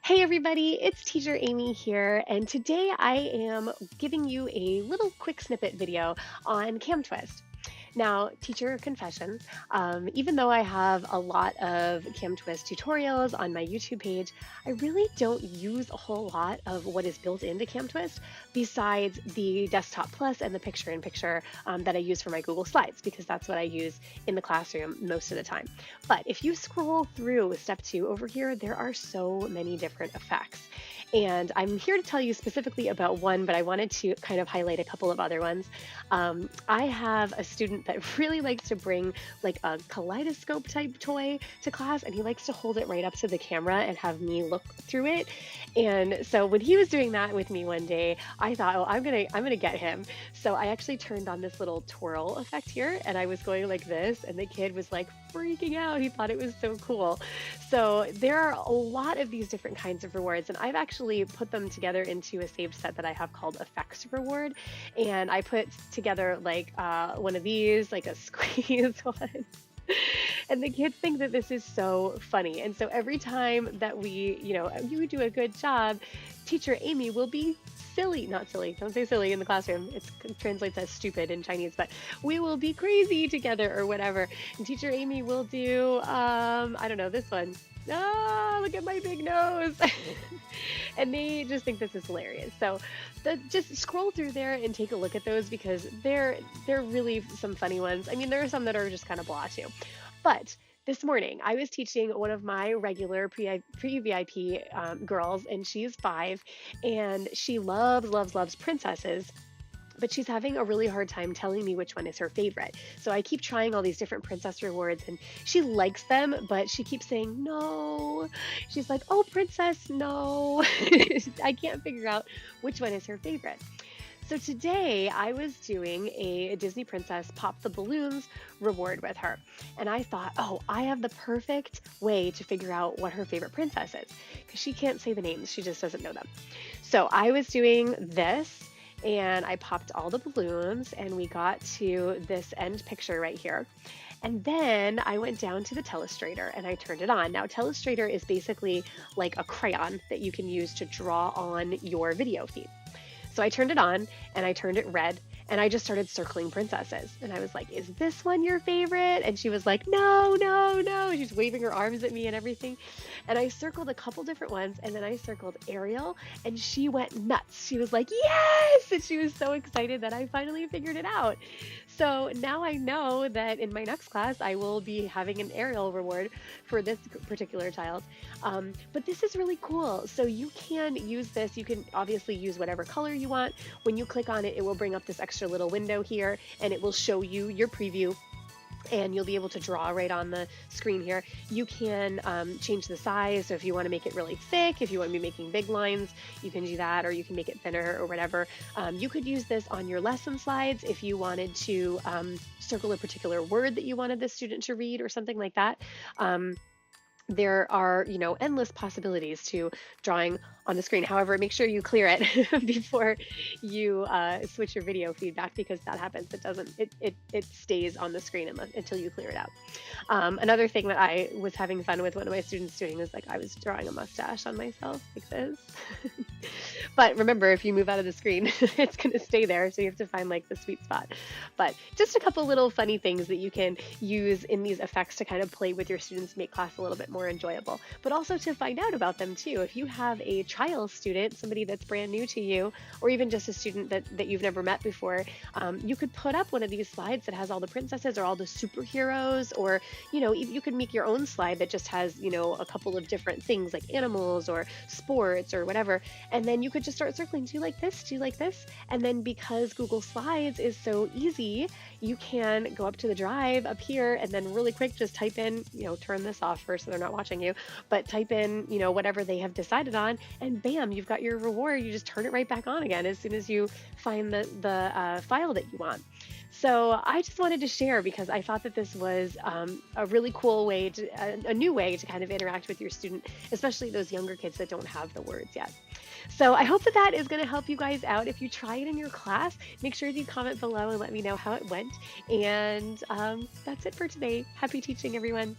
Hey everybody, it's Teacher Amy here, and today I am giving you a little quick snippet video on CamTwist. Now, teacher confession, even though I have a lot of CamTwist tutorials on my YouTube page, I really don't use a whole lot of what is built into CamTwist besides the Desktop Plus and the picture-in-picture that I use for my Google Slides, because that's what I use in the classroom most of the time. But if you scroll through step 2 over here, there are so many different effects. And I'm here to tell you specifically about one, but I wanted to kind of highlight a couple of other ones. I have a student that really likes to bring like a kaleidoscope type toy to class, and he likes to hold it right up to the camera and have me look through it. And so when he was doing that with me one day, I thought, oh, I'm gonna get him. So I actually turned on this little twirl effect here, and I was going like this, and the kid was like freaking out. He thought it was so cool. So there are a lot of these different kinds of rewards, and I've actually put them together into a saved set that I have called Effects Reward. And I put together like one of these, like a squeeze one. And the kids think that this is so funny. And so every time that you do a good job, teacher Amy will be silly, not silly, don't say silly in the classroom. It translates as stupid in Chinese, but we will be crazy together or whatever. And teacher Amy will do, I don't know, this one. Ah, look at my big nose. And they just think this is hilarious. So just scroll through there and take a look at those, because they're really some funny ones. I mean, there are some that are just kind of blah too. But this morning, I was teaching one of my regular pre-VIP girls, and she's 5, and she loves princesses. But she's having a really hard time telling me which one is her favorite. So I keep trying all these different princess rewards, and she likes them, but she keeps saying no. She's like, oh, princess, no. I can't figure out which one is her favorite. So today I was doing a Disney Princess Pop the Balloons reward with her. And I thought, oh, I have the perfect way to figure out what her favorite princess is, because she can't say the names. She just doesn't know them. So I was doing this, and I popped all the balloons, and we got to this end picture right here. And then I went down to the Telestrator and I turned it on. Now, Telestrator is basically like a crayon that you can use to draw on your video feed. So I turned it on and I turned it red, and I just started circling princesses. And I was like, is this one your favorite? And she was like, no, no, no. She's waving her arms at me and everything. And I circled a couple different ones, and then I circled Ariel, and she went nuts. She was like, yes! And she was so excited that I finally figured it out. So now I know that in my next class, I will be having an Ariel reward for this particular child. But this is really cool. So you can use this. You can obviously use whatever color you want. When you click on it, it will bring up this extra little window here, and it will show you your preview, and you'll be able to draw right on the screen here. You can change the size. So if you want to make it really thick, if you want to be making big lines, you can do that, or you can make it thinner or whatever. You could use this on your lesson slides if you wanted to circle a particular word that you wanted the student to read or something like that. There are, endless possibilities to drawing on the screen. However, make sure you clear it before you switch your video feedback, because that happens. It doesn't, it stays on the screen until you clear it out. Another thing that I was having fun with one of my students doing is like I was drawing a mustache on myself like this. But remember, if you move out of the screen, it's going to stay there. So you have to find like the sweet spot. But just a couple little funny things that you can use in these effects to kind of play with your students, make class a little bit more enjoyable, but also to find out about them too. If you have a trial student, somebody that's brand new to you, or even just a student that you've never met before, you could put up one of these slides that has all the princesses or all the superheroes, or, you could make your own slide that just has, a couple of different things like animals or sports or whatever. And then you could just start circling, do you like this? Do you like this? And then because Google Slides is so easy, you can go up to the drive up here and then really quick just type in, turn this off first so they're not watching you, but type in, whatever they have decided on, and bam, you've got your reward. You just turn it right back on again as soon as you find the file that you want. So I just wanted to share, because I thought that this was a really cool way a new way to kind of interact with your student, especially those younger kids that don't have the words yet. So I hope that is going to help you guys out. If you try it in your class, make sure you comment below and let me know how it went. And that's it for today. Happy teaching, everyone.